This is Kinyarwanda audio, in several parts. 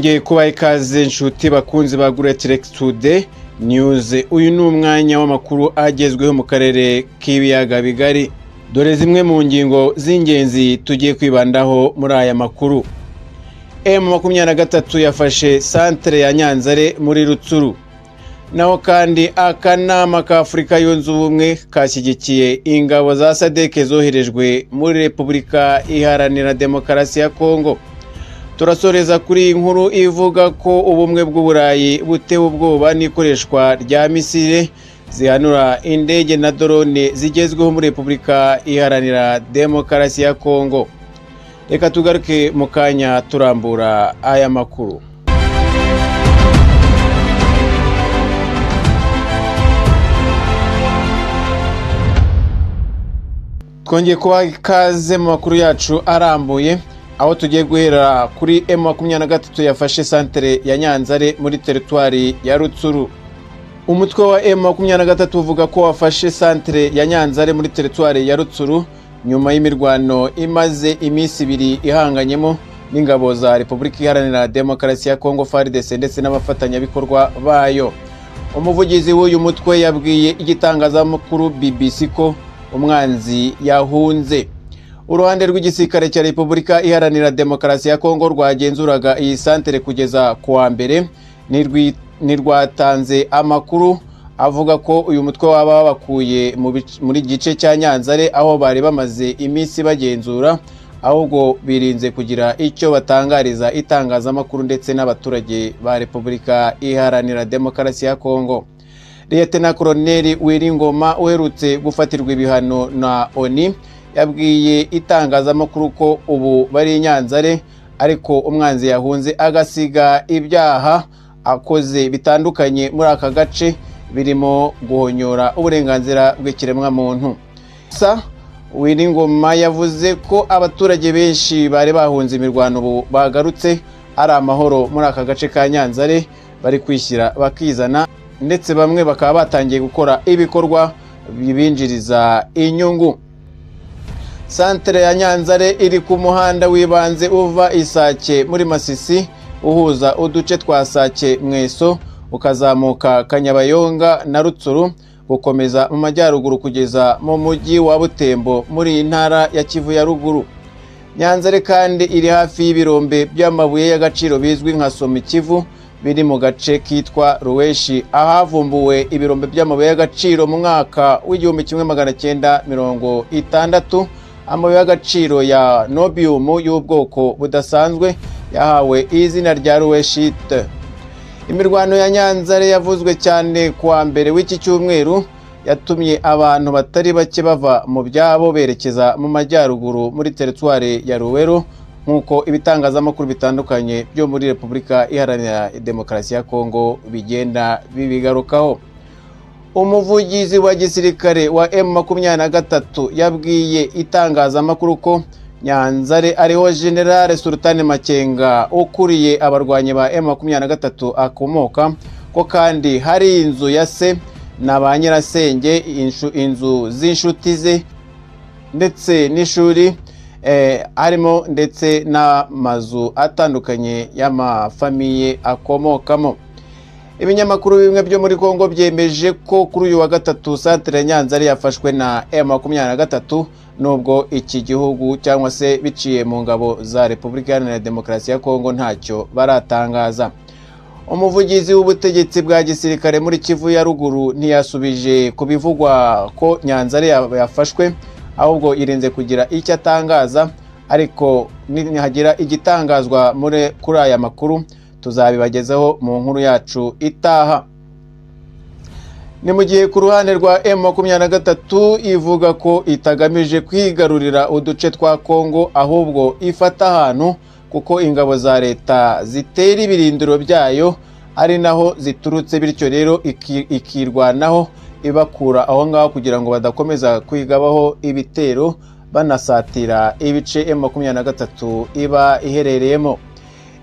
Twongeye kubaha ikaze inshuti bakunzi ba Great Today News. Uyu ni umwanya w'amakuru agezweho mu karere k'ibiyaga bigari. Dore zimwe mu ngingo z'ingenzi tugiye kwibandaho muri aya makuru. M23 yafashe centre ya Nyanzare muri Rutsuru. Naho kandi akanama ka Afrika yunze ubumwe kashyigikiye ingabo za SADC zoherejwe muri Repubulika Iharanira Demokarasi ya Kongo. Turasoreza kuri inkuru ivuga ko ubumwe bw'Uburayi butewe ubwoba n'ikoreshwa rya misile zihanura indege na drone zigezweho muri Repubulika Iharanira Demokarasi ya Kongo. Reka tugaruke mu kanya turambura aya makuru. Twongeye kubaha ikaze mu makuru yacu arambuye, aho tugiye guhera kuri M23 yafashe centre ya Nyanzare muri teritwari ya Rutsuru. Umutwe wa M23 uvuga ko wafashe centre ya Nyanzare muri teritwari ya Rutsuru nyuma y'imirwano imaze iminsi ibiri ihanganyemo n'ingabo za Repubulika Iharanira Demokarasi ya Kongo FARDC ndetse n'abafatanyabikorwa bayo. Umuvugizi w'uyu mutwe yabwiye igitangazamakuru BBC ko umwanzi yahunze. Uruhande rw'igisirikare cya Repubulika Iharanira Demokarasi ya Kongo rwagenzuraga iyi centre kugeza kuwa mbere nirwatanze amakuru avuga ko uyu mutwe waba wabakuye muri gice cya Nyanzare aho bari bamaze iminsi bagenzura, ahubwo birinze kugira icyo batangariza itangazamakuru ndetse n'abaturage ba Repubulika Iharanira Demokarasi ya Kongo. Lieutenant Colonel Wiringoma uherutse gufatirwa ibihano na ONU yabwiye itangazamakuru ko ubu bari Nyanzare ariko umwanzi yahunze agasiga ibyaha akoze bitandukanye muri aka gace birimo guhonyora uburenganzira bw'ikiremwa muntu. Wiringoma yavuze ko abaturage benshi bari bahunze imirwano ubu bagarutse ari amahoro muri aka gace ka Nyanzare, bari kwishyira bakizana ndetse bamwe bakaba batangiye gukora ibikorwa bibinjiriza inyungu. Centre ya Nyanzare iri ku muhanda wibanze uva Isake muri Masisi uhuza uduce twa Sake Mweso ukazamuka Kanyabayonga na Rutsuru gukomeza mu majyaruguru kugeza mu mujyi wa Butembo muri intara ya Kivu ya ruguru. Nyanzare kandi iri hafi y'ibirombe by'amabuye y'agaciro bizwi nka Somi Kivu biri mu gace kitwa Ruweshi ahavumbuwe ibirombe by'amabuye y'agaciro mu mwaka w'1960. Amabuye y'agaciro ya Nobium y'ubwoko budasanzwe yahawe izina rya Ruweshite. Imirwano ya Nyanzare yavuzwe cyane kuwa mbere w'iki cyumweru yatumye abantu batari bake bava mu byabo berekeza mu majyaruguru muri teritwari ya Ruwero nk'uko ibitangazamakuru bitandukanye byo muri Repubulika Iharanira Demokarasi ya Kongo bigenda bibigarukaho. Umuvugizi wa gisirikare wa M23 yabwiye itangazamakuru ko Nyanzare ariho General Sultan Makenga ukuriye abarwanyi ba M23 akomoka, ko kandi hari inzu ya se na ba nyirasenge, inzu z'inshuti ze ndetse n'ishuri harimo ndetse n'amazu atandukanye y'amafamiye akomokamo. Ibinyamakuru bimwe byo muri Kongo byemeje ko kuri uyu wa gatatu centre ya Nyanzare yafashwe na M23 nubwo iki gihugu cyangwa se biciye mu ngabo za Repubulika Iharanira Demokarasi ya Kongo ntacyo baratangaza. Umuvugizi w'ubutegetsi bwa gisirikare muri Kivu ya ruguru ntiyasubije kubivugwa ko Nyanzare yafashwe, ahubwo irinze kugira icyo atangaza, ariko nihagira igitangazwa kuri aya makuru tuzabibagezaho mu nkuru yacu itaha. Ni mu gihe ku ruhande rwa M23 ivuga ko itagamije kwigarurira uduce twa Kongo, ahubwo ifata ahantu kuko ingabo za leta zitera ibirindiro byayo ari naho ziturutse, bityo rero ikirwanaho ibakura aho ngaho kugira ngo badakomeza kwigabaho ibitero banasatira ibice M23 iba iherereyemo.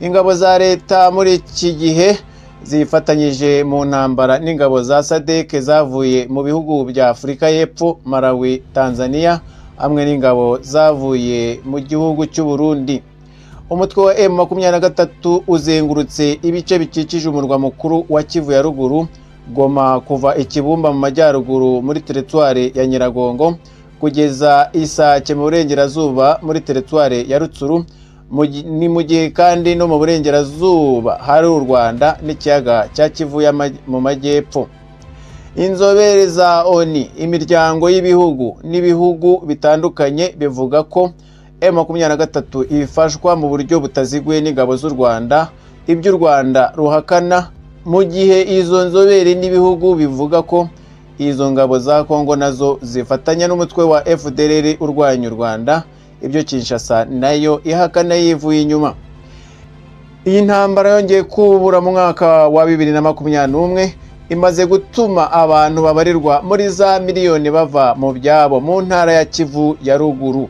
Ingabo za leta muri iki gihe zifatanyije mu ntambara n'ingabo za SADC zavuye mu bihugu bya Afurika y'Epfo, Malawi, Tanzania hamwe n'ingabo zavuye mu gihugu cy'u Burundi. umutwe wa M23 uzengurutse ibice bikikije umurwa mukuru wa Kivu ya ruguru Goma kuva Ikibumba mu majyaruguru muri teritwari ya Nyiragongo kugeza Isake mu burengerazuba muri teritwari ya Rutsuru, ni mu gihe kandi no mu burengerazuba hari u Rwanda n'ikiyaga cya Kivu mu majyepfo. Inzobere za ONU, imiryango y'ibihugu n'ibihugu bitandukanye bivuga ko M23 ifashwa mu buryo butaziguye n'ingabo z'u Rwanda, ibyo u Rwanda ruhakana, mu gihe izo nzobere n'ibihugu bivuga ko izo ngabo za Kongo nazo zifatanya n'umutwe wa FDLR urwanya u Rwanda, ibyo Kinshasa nayo ihakana yivuye inyuma. Iyi ntambara yongeye kubura mu mwaka wa 2021 imaze gutuma abantu babarirwa muri za miliyoni bava mu byabo mu ntara ya Kivu ya ruguru.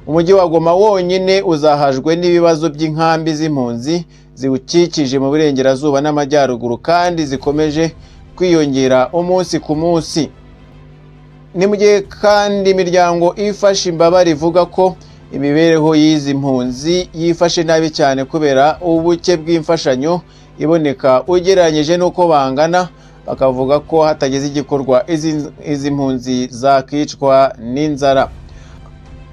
Umujyi wa Goma wonyine uzahajwe n'ibibazo by'inkambi z'impunzi ziwukikije mu burengerazuba n'amajyaruguru kandi zikomeje kwiyongera umunsi ku munsi. Ni mu gihe kandi imiryango ifasha imbabare ivuga ko imibereho y'izi mpunzi yifashe nabi cyane kubera ubuke bw'imfashanyo iboneka ugereranyije n'uko bangana, bakavuga ko hatageze igikorwa izi mpunzi zakicwa n'inzara.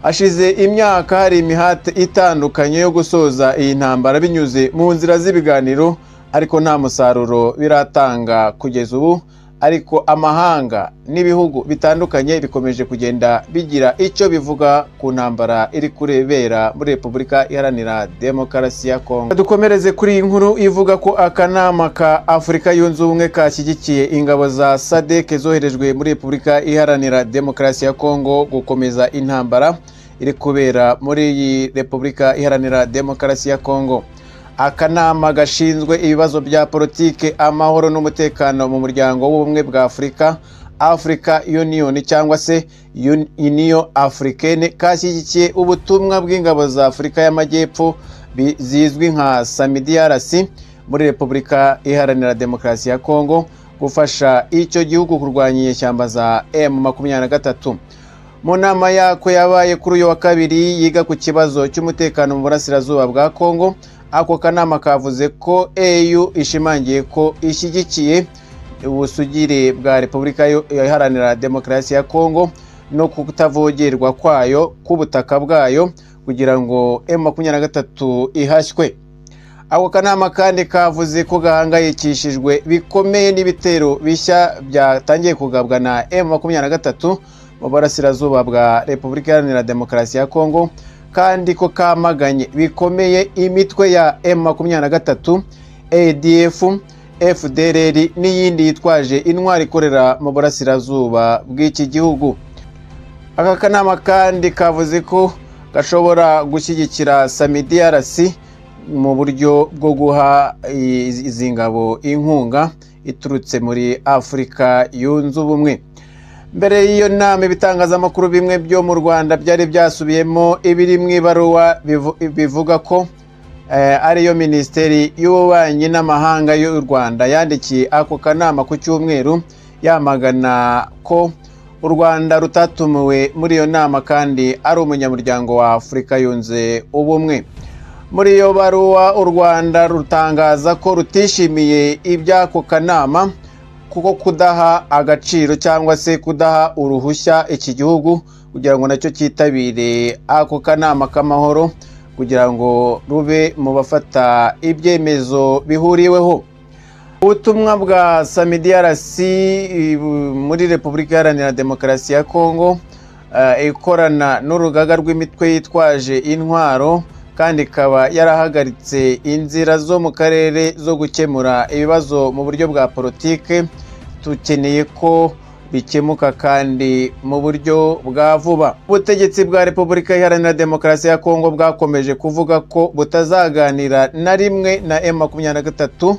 Hashize imyaka hari imihate itandukanye yo gusoza iyi ntambara binyuze mu nzira z'ibiganiro, ariko nta musaruro biratanga kugeza ubu. Ariko amahanga n'ibihugu bitandukanye bikomeje kugenda bigira icyo bivuga ku ntambara iri kurebera muri Repubulika Iharanira Demokarasi ya Kongo. Dukomereze kuri iyi nkuru ivuga ko akanama ka Afurika Yunze Ubumwe kashyigikiye ingabo za SADC zoherejwe muri Repubulika Iharanira Demokarasi ya Kongo gukomeza intambara iri kubera muri iyi Repubulika Iharanira Demokarasi ya Kongo. Akanama gashinzwe ibibazo bya politike, amahoro n'umutekano mu muryango w'ubumwe bwa Afurika, Africa Union cyangwa se Union Africaine, kashyigikiye ubutumwa bw'ingabo za Afurika y'Amajyepfo zizwi nka SAMIDRC muri Repubulika Iharanira Demokarasi ya Kongo gufasha icyo gihugu kurwanya inyeshyamba za M23. Mu nama yako yabaye kuri uyu wa kabiri yiga ku kibazo cy'umutekano mu burasirazuba bwa Kongo, ako kanama kavuze ko EU ishimangiye ko ishyigikiye ubusugire bwa Repubulika Iharanira Demokarasi ya Kongo no kutavogerwa kwayo k'ubutaka bwayo kugira ngo M23 ihashywe. Ako kanama kandi kavuze ko gahangayikishijwe bikomeye n'ibitero bishya byatangiye kugabwa na M23 mu burasirazuba bwa Repubulika Iharanira Demokarasi ya Kongo, kandi ko kamaganye bikomeye imitwe ya M23, ADF, FDLR n'iyindi yitwaje intwari ikorera mu burasirazuba bw'iki gihugu. Aka kanama kandi kavuze ko gashobora gushyigikira SAMIDRC mu buryo bwo guha izi ngabo inkunga iturutse muri Afurika Yunze Ubumwe. Mbere y'iyo nama ibitangazamakuru bimwe byo mu Rwanda byari byasubiyemo ibiri mu ibaruwa bivuga ko ariyo Minisiteri y'Ububanyi n'Amahanga y'u Rwanda yandikiye ako kanama ku cyumweru yamagana ko u Rwanda rutatumiwe muri iyo nama kandi ari umunyamuryango wa Afurika Yunze Ubumwe. Muri iyo baruwa u Rwanda rutangaza ko rutishimiye iby'ako kanama kuko kudaha agaciro cyangwa se kudaha uruhushya iki gihugu kugira ngo nacyo cyitabire ako kanama k'amahoro kugira ngo rube mu bafata ibyemezo bihuriweho. Ubutumwa bwa SAMIDRC muri Repubulika Iharanira Demokarasi ya Kongo ikorana n'urugaga rw'imitwe yitwaje intwaro kandi ikaba yarahagaritse inzira zo mu karere zo gukemura ibibazo mu buryo bwa politike. Tukeneye ko bikemuka kandi mu buryo bwa vuba. Ubutegetsi bwa Repubulika Iharanira Demokarasi ya Kongo bwakomeje kuvuga ko butazaganira na rimwe na M23.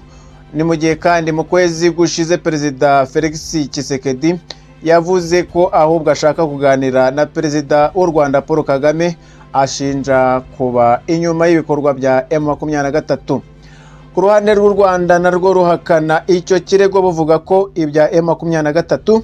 Ni mu gihe kandi mu kwezi gushize Perezida Felix Tshisekedi yavuze ko ahubwo ashaka kuganira na Perezida w'u Rwanda Paul Kagame, ashinja kuba inyuma y'ibikorwa bya M23. Ku ruhande rw'u Rwanda narwo ruhakana icyo kirego buvuga ko ibya M23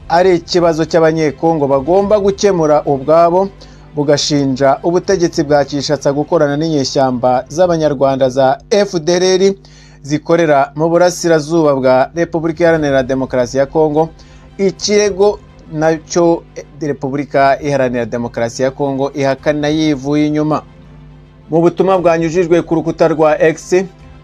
ari ikibazo cy'abanyekongo bagomba gukemura ubwabo. bugashinja ubutegetsi bwa Kinshasa gukorana n'inyeshyamba z'abanyarwanda za FDLR zikorera mu burasirazuba bwa Repubulika Iharanira Demokarasi ya Kongo. Ikirego nacyo Repubulika Iharanira Demokarasi ya Kongo ihakana yivuye inyuma. Mu butumwa bwanyujijwe ku rukuta rwa X,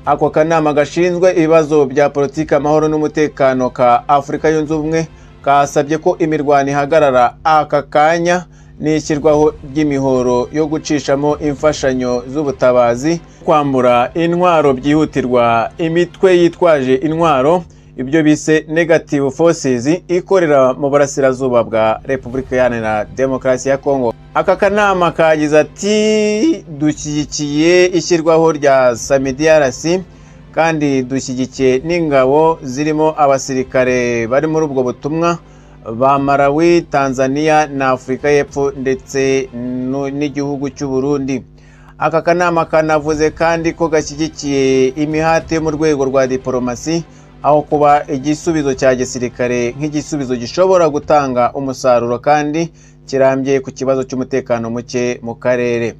ako kanama gashinzwe ibibazo bya politiki, amahoro n'umutekano ka Afurika Yunze Ubumwe kasabye ko imirwano ihagarara aka kanya n'ishyirwaho ry'imihoro yo gucishamo imfashanyo z'ubutabazi, kwambura intwaro byihutirwa imitwe yitwaje intwaro, ibyo bise negative forces ikorera mu burasirazuba bwa Repubulika Iharanira Demokarasi ya Kongo. Aka kanama kagize ati dushyigikiye ishyirwaho rya SAMIDRC kandi dushyigikiye n'ingabo zirimo abasirikare bari muri ubwo butumwa ba Malawi, Tanzania na Afurika y'Epfo ndetse n'igihugu cy'u Burundi. Aka kanama kanavuze kandi ko gashyigikiye imihate mu rwego rwa diplomasi, aho kuba igisubizo cya gisirikare nk'igisubizo gishobora gutanga umusaruro kandi kirambye ku kibazo cy'umutekano muke mu karere.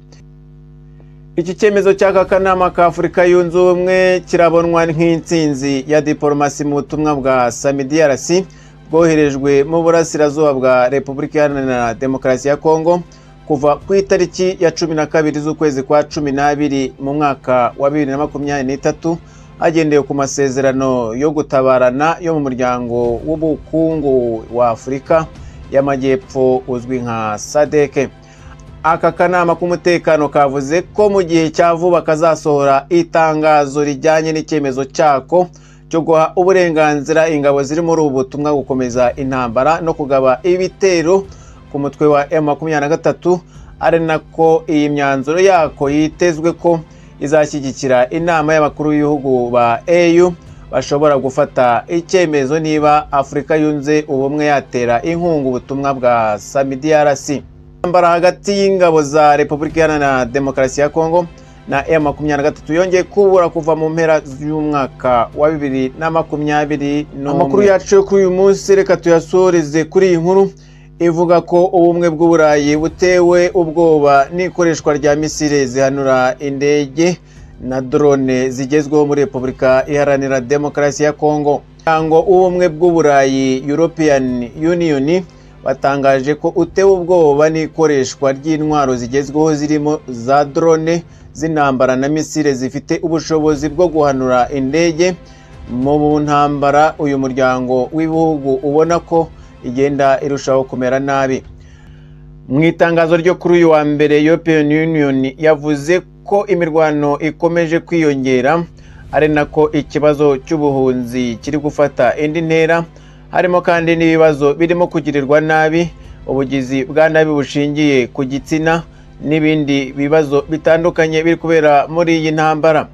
Iki cyemezo cy'aka kanama ka Afurika Yunze Ubumwe kirabonwa nk'intsinzi ya diplomasi mu butumwa bwa SAMIDRC bwoherejwe mu burasirazuba bwa Repubulika Iharanira Demokarasi ya Kongo kuva ku itariki ya 12 z'ukwezi kwa 12 mu mwaka wa 2023 hagendewe ku masezerano yo gutabarana yo mu muryango w'ubukungu wa Afurika y'Amajyepfo uzwi nka SADC. Aka kanama k'umutekano kavuze ko mu gihe cya vuba kazasohora itangazo rijyanye n'icyemezo cyako cyo guha uburenganzira ingabo ziri muri ubu butumwa gukomeza intambara no kugaba ibitero ku mutwe wa M23, ari nako iyi myanzuro yako yitezwe ko izashyigikira inama y'abakuru b'ibihugu ba AU bashobora gufata icyemezo niba Afurika Yunze Ubumwe yatera inkunga ubutumwa bwa SAMIDRC. Intambara hagati y'ingabo za Repubulika Iharanira Demokarasi ya Kongo na M23 yongeye kubura kuva mu mpera y'umwaka wa 2020. Amakuru yacu kuri uyu munsi reka tuyasoreze kuri iyi nkuru ivuga ko ubumwe bw'Uburayi butewe ubwoba n'ikoreshwa rya misile zihanura indege na drone zigezweho muri Repubulika Iharanira Demokarasi ya Kongo. Ngo ubumwe bw'Uburayi European Union batangaje ko utewe ubwoba n'ikoreshwa ry'intwaro zigezweho zirimo za drone z'intambara na misile zifite ubushobozi bwo guhanura indege mu ntambara uyu muryango w'ibihugu ubona ko igenda irushaho kumera nabi. Mu itangazo ryo kuri uyu wa mbere, European Union yavuze ko imirwano ikomeje kwiyongera, ari nako ikibazo cy'ubuhunzi kiri gufata indi ntera, harimo kandi n'ibibazo birimo kugirirwa nabi, ubugizi bwa nabi bushingiye ku gitsina n'ibindi bibazo bitandukanye biri kubera muri iyi ntambara.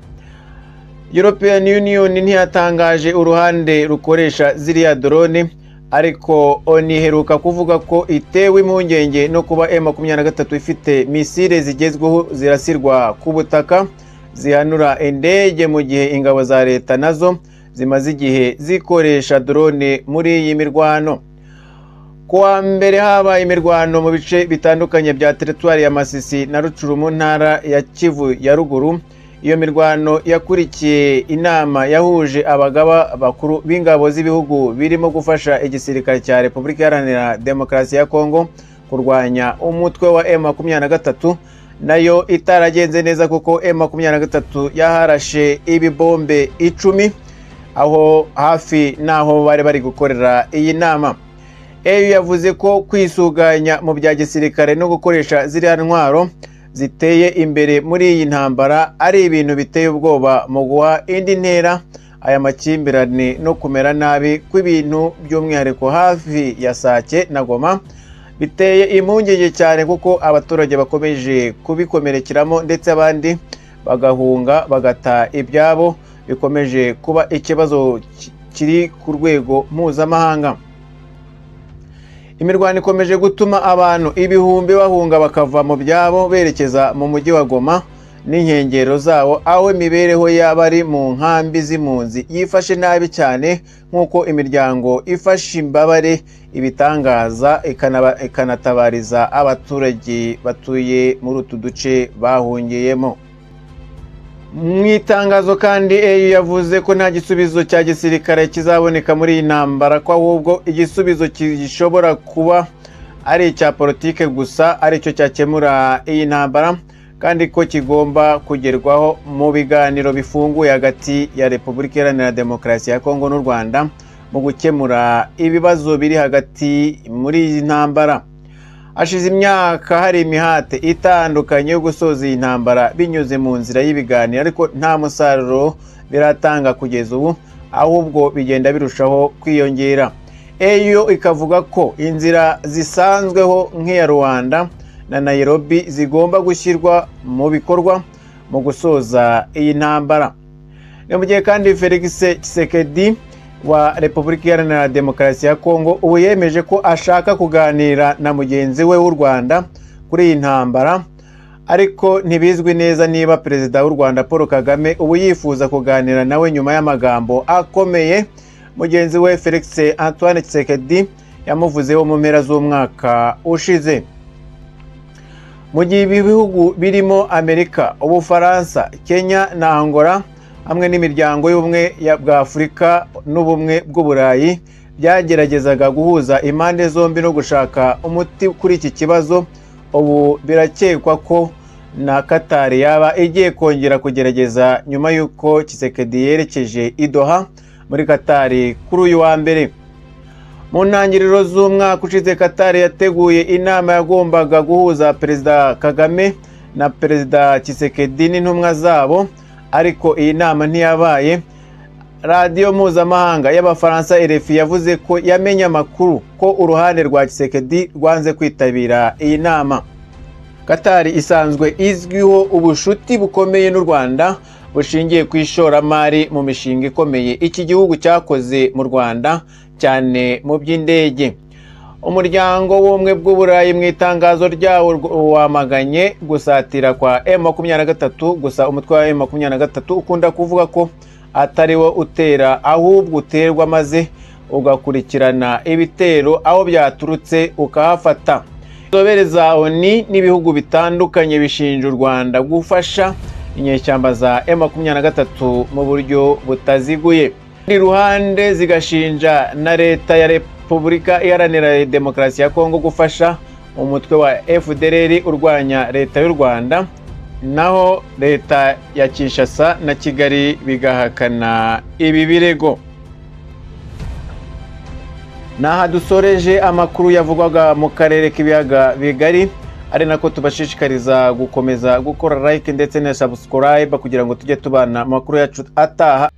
European Union ntiyatangaje uruhande rukoresha ziriya drone, ariko oniheruka kuvuga ko itewe impungenge no kuba M23 ifite misile zigezweho zirasirwa ku butaka zihanura indege, mu gihe ingabo za leta nazo zimaze igihe zikoresha drone muri iyi mirwano. Kuwa mbere habaye imirwano mu bice bitandukanye bya teritwari ya Masisi na Rucuru mu ntara ya Kivu ya ruguru. Iyo mirwano yakurikiye inama yahuje abagaba bakuru b'ingabo z'ibihugu birimo gufasha igisirikare cya Repubulika Iharanira Demokarasi ya Kongo kurwanya umutwe wa M23, nayo itaragenze neza kuko M23 yaharashe ibibombe 10 aho hafi naho bari gukorera iyi nama. EU yavuze ko kwisuganya mu bya gisirikare no gukoresha ziriya ntwaro ziteye imbere muri iyi ntambara ari ibintu biteye ubwoba mu guha indi ntera aya makimbirane no kumera nabi kw'ibintu by'umwihariko hafi ya Sake na Goma. Biteye impungenge cyane kuko abaturage bakomeje kubikomerekeramo ndetse abandi bagahunga bagata ibyabo, bikomeje kuba ikibazo kiri ku rwego mpuzamahanga. Imirwano ikomeje gutuma abantu ibihumbi bahunga bakava mu byabo berekeza mu mujyi wa Goma n'inkengero zawo, aho imibereho y'abari mu nkambi z'impunzi yifashe nabi cyane nk'uko imiryango ifasha imbabare ibitangaza ikanatabariza abaturage batuye muri utu duce bahungiyemo. Mu itangazo kandi EU yavuze ko nta gisubizo cya gisirikare kizaboneka muri iyi ntambara, ko ahubwo igisubizo gishobora kuba ari icya politike gusa aricyo cyakemura iyi ntambara, kandi ko kigomba kugerwaho mu biganiro bifunguye hagati ya Repubulika Iharanira Demokarasi ya Kongo n'u Rwanda mu gukemura ibibazo biri hagati muri iyi ntambara. Hashize imyaka hari imihate itandukanye yo gusoza iyi ntambara binyuze mu nzira y'ibiganiro, ariko nta musaruro biratanga kugeza ubu, ahubwo bigenda birushaho kwiyongera. EU ikavuga ko inzira zisanzweho nk'iya Rwanda na Nairobi zigomba gushyirwa mu bikorwa mu gusoza iyi ntambara. Ni mu gihe kandi Felix Tshisekedi wa Repubulika Iharanira Demokarasi ya Kongo ubu yemeje ko ashaka kuganira na mugenzi we w'u Rwanda kuri iyi ntambara, ariko ntibizwi neza niba Perezida w'u Rwanda Paul Kagame ubu yifuza kuganira nawe nyuma y'amagambo akomeye mugenzi we Felix Antoine Tshisekedi yamuvuzeho mu mpera z'umwaka ushize. Mu gihe ibihugu birimo Amerika, Ubufaransa, Kenya na Angola hamwe n'imiryango y'ubumwe bwa Afurika n'ubumwe bw'Uburayi byageragezaga guhuza impande zombi no gushaka umuti kuri iki kibazo, ubu birakekwa ko na Qatar yaba igiye kongera kugerageza nyuma y'uko Tshisekedi yerekeje i Doha muri Qatar kuri uyu wa mbere. Mu ntangiriro z'umwaka ushize Qatar yateguye inama yagombaga guhuza Perezida Kagame na Perezida Tshisekedi n'intumwa zabo, ariko iyi nama ntiyabaye. Radiyo mpuzamahanga y'Abafaransa RFI yavuze ko yamenye amakuru ko uruhande rwa Tshisekedi rwanze kwitabira iyi nama. Qatar isanzwe izwiho ubushuti bukomeye n'u Rwanda bushingiye ku ishoramari mu mishinga ikomeye iki gihugu cyakoze mu Rwanda, cyane mu by'indege. Umuryango w'ubumwe bw'Uburayi mu itangazo ryawo wamaganye gusatira kwa M23, gusa umutwe wa M23 ukunda kuvuga ko atari wo utera ahubwo uterwa maze ugakurikirana ibitero aho byaturutse ukahafata. Inzobere za ONU n'ibihugu bitandukanye bishinja u Rwanda gufasha inyeshyamba za M23 mu buryo butaziguye. Ndi ruhande zigashinja na leta ya Repubulika Iharanira Demokarasi ya Kongo gufasha umutwe wa FDLR urwanya leta y'u Rwanda, naho leta ya Kinshasa na Kigali bigahakana ibi birego. Naha dusoreje amakuru yavugwaga mu karere k'ibiyaga bigari, ari nako tubashishikariza gukomeza gukora like ndetse na subscribe kugira ngo tujye tubana amakuru yacu ataha.